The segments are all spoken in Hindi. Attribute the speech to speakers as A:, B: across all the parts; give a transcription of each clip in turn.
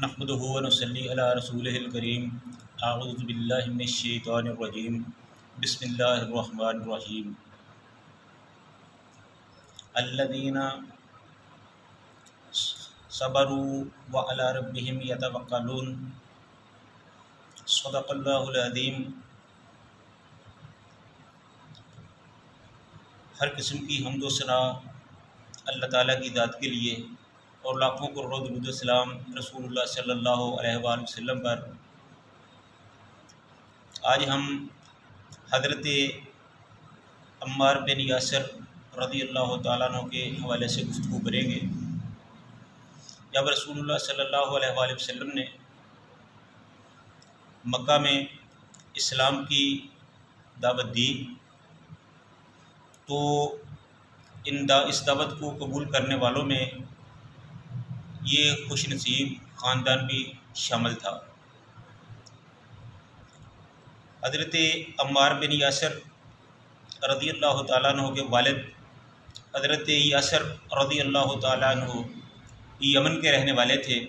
A: नहमदुहु व नसल्ली अला रसूलिहिल करीम। अऊज़ु बिल्लाहि मिनश शैतानिर रजीम। बिस्मिल्लाहिर रहमानिर रहीम। अल्लज़ीना सबरू व अला रब्बिहिम यतवक्कलून। सदक़ल्लाहुल अज़ीम। हर किस्म की हम्द व सना अल्लाह ताला की ज़ात के लिए और लाखों करोड़ों दुरूद सलाम रसूलुल्लाह सल्लल्लाहु अलैहि वसल्लम पर। आज हम हज़रत अम्मार बिन यासिर रज़ियल्लाहु ताला अन्हु के हवाले से गुफ्तगू करेंगे। जब रसूलुल्लाह सल्लल्लाहु अलैहि वसल्लम ने मक्का में इस्लाम की दावत दी तो इस दावत को कबूल करने वालों में ये खुशनसीब ख़ानदान भी शामिल था। हज़रत अम्मार बिन यासिर रज़ियल्लाहु ताला अन्हु के वालिद हज़रत यासिर रज़ियल्लाहु ताला अन्हु यमन के रहने वाले थे।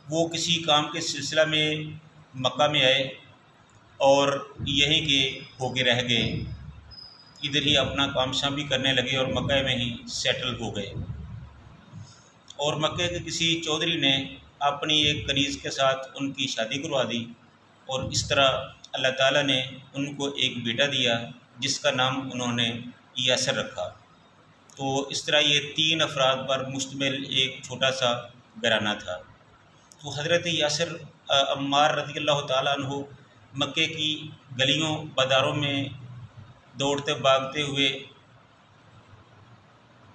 A: वो किसी काम के सिलसिला में मक्का में आए और यहीं के होके रह गए। इधर ही अपना काम शाम भी करने लगे और मक्का में ही सेटल हो गए। और मक्के के किसी चौधरी ने अपनी एक कनीज़ के साथ उनकी शादी करवा दी और इस तरह अल्लाह ताला ने उनको एक बेटा दिया जिसका नाम उन्होंने यासिर रखा। तो इस तरह ये 3 अफराद पर मुश्तमिल एक छोटा सा घराना था। तो हज़रत यासिर अम्मार रज़ियल्लाहु ताला अन्हु मक्के की गलियों बाज़ारों में दौड़ते भागते हुए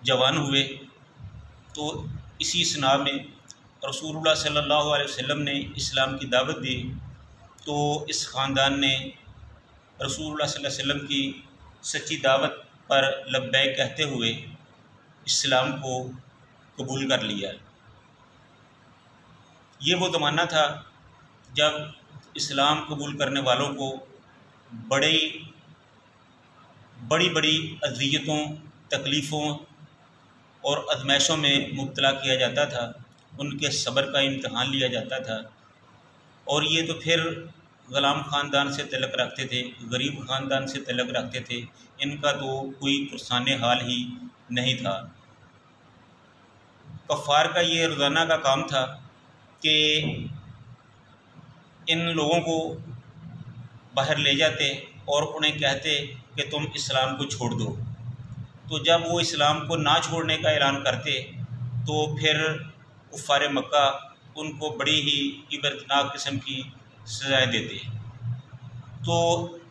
A: जवान हुए। तो इसी सना में रसूलुल्लाह सल्लल्लाहु अलैहि वसल्लम ने इस्लाम की दावत दी तो इस ख़ानदान ने रसूलुल्लाह सल्लल्लाहु अलैहि वसल्लम की सच्ची दावत पर लब्बैक कहते हुए इस्लाम को कबूल कर लिया। ये वो ज़माना था जब इस्लाम कबूल करने वालों को बड़ी बड़ी अज़ियतों, तकलीफ़ों और आज़माइशों में मुब्तला किया जाता था। उनके सब्र का इम्तहान लिया जाता था। और ये तो फिर ग़ुलाम ख़ानदान से तल्लुक़ रखते थे, गरीब ख़ानदान से तल्लुक़ रखते थे। इनका तो कोई पुरसाने हाल ही नहीं था। कफ़ार का ये रोज़ाना का काम था कि इन लोगों को बाहर ले जाते और उन्हें कहते कि तुम इस्लाम को छोड़ दो। तो जब वो इस्लाम को ना छोड़ने का ऐलान करते तो फिर कुफ़ार मक्का उनको बड़ी ही इबरतनाक किस्म की सज़ाएँ देते। तो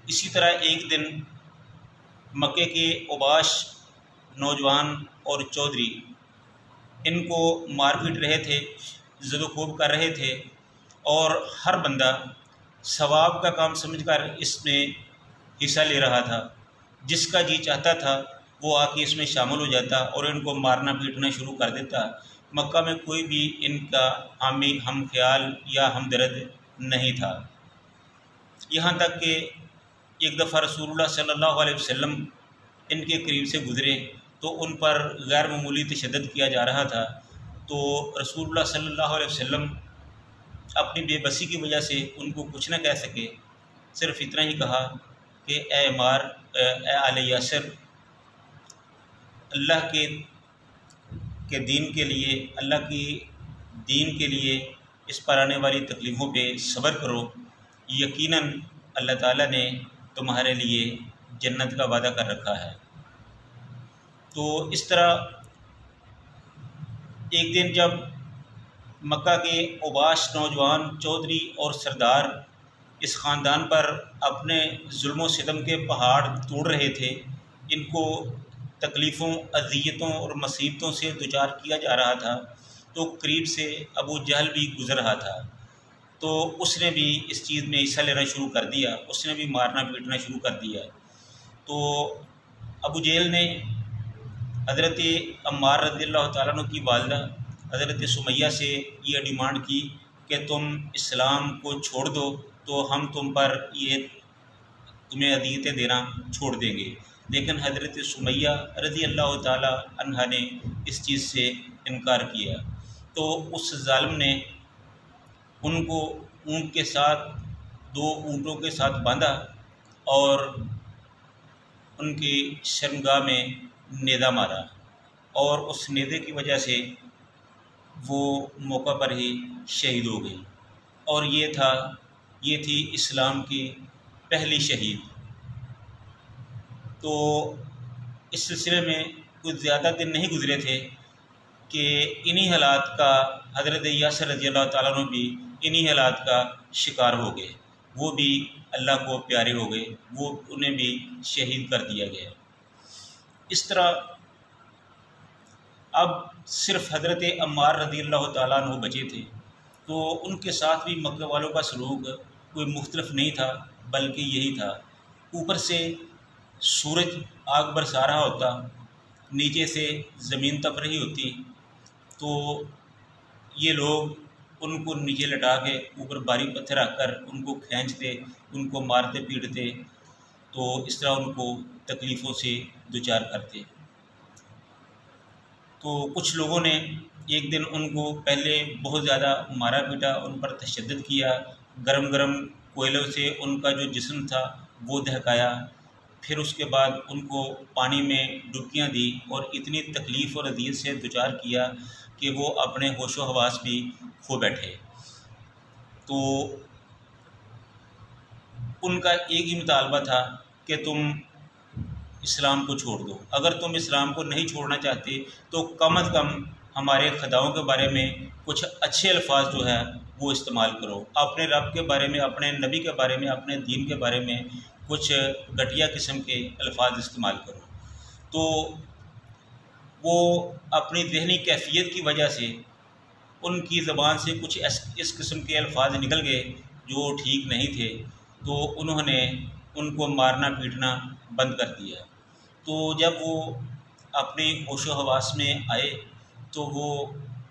A: इसी तरह एक दिन मक्के के उबाश नौजवान और चौधरी इनको मार पीट रहे थे, ज़द-व-ख़ूब कर रहे थे और हर बंदा सवाब का काम समझकर इसमें हिस्सा ले रहा था। जिसका जी चाहता था वो आके इसमें शामिल हो जाता और इनको मारना पीटना शुरू कर देता। मक्का में कोई भी इनका हामी हम ख्याल या हमदर्द नहीं था। यहाँ तक कि एक दफ़ा रसूलुल्लाह सल्लल्लाहु अलैहि वसल्लम इनके करीब से गुज़रे तो उन पर गैर मामूली तशद्दुद किया जा रहा था। तो रसूलुल्लाह सल्लल्लाहु अलैहि वसल्लम अपनी बेबसी की वजह से उनको कुछ न कह सके, सिर्फ़ इतना ही कहा कि ए अम्मार, ए आले यासिर, अल्लाह के दीन के लिए, अल्लाह की दीन के लिए इस पर आने वाली तकलीफ़ों पे सब्र करो। यकीनन अल्लाह ताला ने तुम्हारे लिए जन्नत का वादा कर रखा है। तो इस तरह एक दिन जब मक्का के उबाश नौजवान, चौधरी और सरदार इस ख़ानदान पर अपने जुल्म सितम के पहाड़ तोड़ रहे थे, इनको तकलीफ़ों, अज़ियतों और मुसीबतों से दुचार किया जा रहा था, तो करीब से अबू जहल भी गुज़र रहा था। तो उसने भी इस चीज़ में हिस्सा लेना शुरू कर दिया, उसने भी मारना पीटना शुरू कर दिया। तो अबू जहल ने हज़रत अम्मार रज़ियल्लाहु ताला अन्हु की वालिदा हज़रत सुमैया से ये डिमांड की कि तुम इस्लाम को छोड़ दो तो हम तुम पर ये तुम्हें अदियतें देना छोड़ देंगे। लेकिन हज़रत सुमैया रज़ी अल्लाह ताला अन्हा ने इस चीज़ से इनकार किया। तो उस जालिम ने उनको ऊँट के साथ, 2 ऊँटों के साथ बांधा और उनकी शर्मगाह में नेदा मारा, और उस नेदे की वजह से वो मौका पर ही शहीद हो गई। और ये थी इस्लाम की पहली शहीद। तो इस सिलसिले में कुछ ज़्यादा दिन नहीं गुज़रे थे कि इन्हीं हालात का हज़रत यासिर रज़ी अल्लाह ताला अन्हु भी इन्हीं हालात का शिकार हो गए। वो भी अल्लाह को प्यारे हो गए, वो उन्हें भी शहीद कर दिया गया। इस तरह अब सिर्फ़ हज़रत अम्मार रज़ी अल्लाह ताला अन्हु बचे थे, तो उनके साथ भी मक्के वालों का सलूक कोई मुख्तलिफ नहीं था, बल्कि यही था। ऊपर से सूरज आग बरसा रहा होता, नीचे से ज़मीन तप रही होती, तो ये लोग उनको नीचे लटा के ऊपर भारी पत्थर रखकर उनको खींचते, उनको मारते पीटते, तो इस तरह उनको तकलीफ़ों से दुचार करते। तो कुछ लोगों ने एक दिन उनको पहले बहुत ज़्यादा मारा पीटा, उन पर तशद्दुद किया, गरम गरम कोयलों से उनका जो जिस्म था वो दहकाया। फिर उसके बाद उनको पानी में डुबकियां दी और इतनी तकलीफ़ और अज़ियत से दुचार किया कि वो अपने होशो हवास भी खो बैठे। तो उनका एक ही मुतालबा था कि तुम इस्लाम को छोड़ दो। अगर तुम इस्लाम को नहीं छोड़ना चाहते तो कम अज़ कम हमारे ख़ुदाओं के बारे में कुछ अच्छे अल्फाज जो है वो इस्तेमाल करो। अपने रब के बारे में, अपने नबी के बारे में, अपने दीन के बारे में कुछ घटिया किस्म के अल्फाज इस्तेमाल करो। तो वो अपनी ज़हनी कैफियत की वजह से उनकी ज़बान से कुछ इस किस्म के अल्फाज निकल गए जो ठीक नहीं थे, तो उन्होंने उनको मारना पीटना बंद कर दिया। तो जब वो अपनी होशो हवास में आए तो वो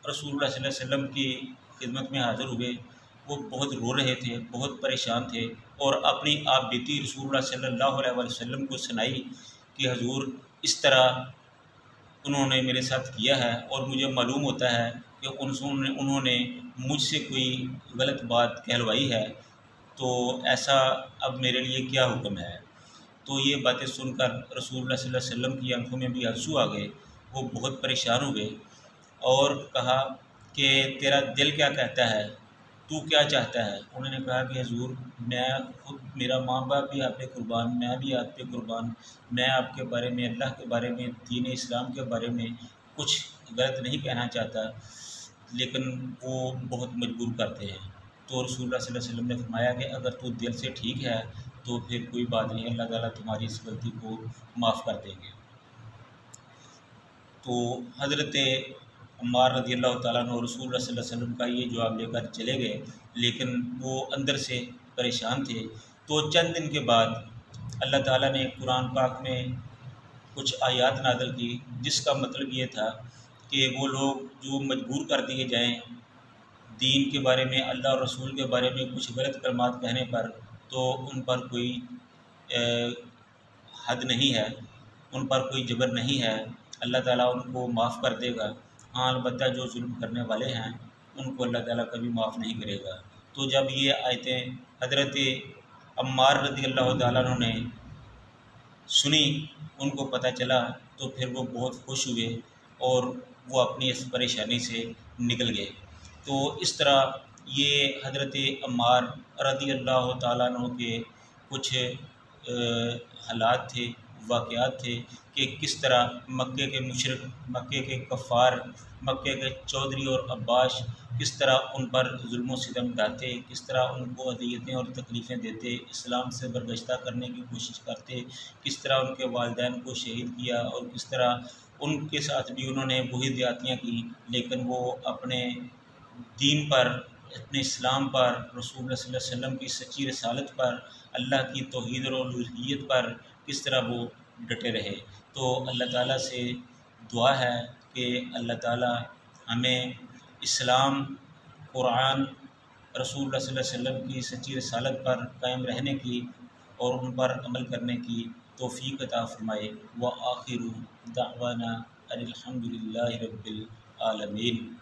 A: रसूलुल्लाह सल्लल्लाहु अलैहि वसल्लम की खिदमत में हाज़िर हुए। वो बहुत रो रहे थे, बहुत परेशान थे, और अपनी आप बीती रसूलुल्लाह सल्लल्लाहु अलैहि वसल्लम को सुनाई कि हुज़ूर इस तरह उन्होंने मेरे साथ किया है और मुझे मालूम होता है कि उन्होंने मुझसे कोई गलत बात कहलवाई है, तो ऐसा अब मेरे लिए क्या हुक्म है। तो ये बातें सुनकर रसूलुल्लाह सल्लल्लाहु अलैहि वसल्लम की आंखों में भी आंसू आ गए। वो बहुत परेशान हुए और कहा कि तेरा दिल क्या कहता है, तू क्या चाहता है। उन्होंने कहा कि हुज़ूर मैं खुद, मेरा माँ बाप भी आप पे कुर्बान, मैं भी आप पे कुर्बान, मैं आपके बारे में, अल्लाह के बारे में, दीन इस्लाम के बारे में कुछ गलत नहीं कहना चाहता, लेकिन वो बहुत मजबूर करते हैं। तो रसूलुल्लाह सल्लल्लाहु अलैहि वसल्लम ने फरमाया कि अगर तू दिल से ठीक है तो फिर कोई बात नहीं, अल्लाह ताला तुम्हारी इस गलती को माफ़ कर देंगे। तो हज़रत अम्मार रज़ी अल्लाह ताला अन्हु रसूलुल्लाह सल्लल्लाहु अलैहि वसल्लम का ये जवाब लेकर चले गए, लेकिन वो अंदर से परेशान थे। तो चंद दिन के बाद अल्लाह ताला ने कुरान पाक में कुछ आयत नाज़िल की, जिसका मतलब ये था कि वो लोग जो मजबूर कर दिए जाएँ दीन के बारे में, अल्लाह और रसूल के बारे में कुछ गलत कलमात कहने पर, तो उन पर कोई हद नहीं है, उन पर कोई जबर नहीं है, अल्लाह ताला उनको माफ़ कर देगा। हाँ, अलबत्ता जो जुल्म करने वाले हैं उनको अल्लाह ताला कभी माफ़ नहीं करेगा। तो जब ये आयतें हज़रत अम्मार रज़ी अल्लाह ताला अन्हु ने सुनी, उनको पता चला, तो फिर वो बहुत खुश हुए और वो अपनी इस परेशानी से निकल गए। तो इस तरह ये हज़रत अम्मार रज़ी अल्लाह ताला अन्हु के कुछ हालात थे, वाक़यात थे कि किस तरह मक्के के मुशरिक, मक्के के कफ़ार, मक्के के चौधरी और अब्बास किस तरह उन पर जुल्म सितम ढाते, किस तरह उनको अज़ियतें और तकलीफ़ें देते, इस्लाम से बरगश्ता करने की कोशिश करते, किस तरह उनके वालिदैन को शहीद किया और किस तरह उनके साथ भी उन्होंने वही ज़्यादतियाँ की, लेकिन वो अपने दीन पर, अपने इस्लाम पर, रसूलुल्लाह सल्लल्लाहु अलैहि वसल्लम की सच्ची रिसालत पर, अल्लाह की तौहीद और उलूहियत पर किस तरह वो डटे रहे। तो अल्लाह ताला से दुआ है कि अल्लाह ताला हमें इस्लाम, कुरान, रसूलुल्लाह सल्लल्लाहु अलैहि वसल्लम की सच्ची रिसालत पर कायम रहने की और उन पर अमल करने की तौफ़ीक़ अता फ़रमाए। व आखिरु दावाना अनिल हम्दुलिल्लाहि रब्बिल आलमीन।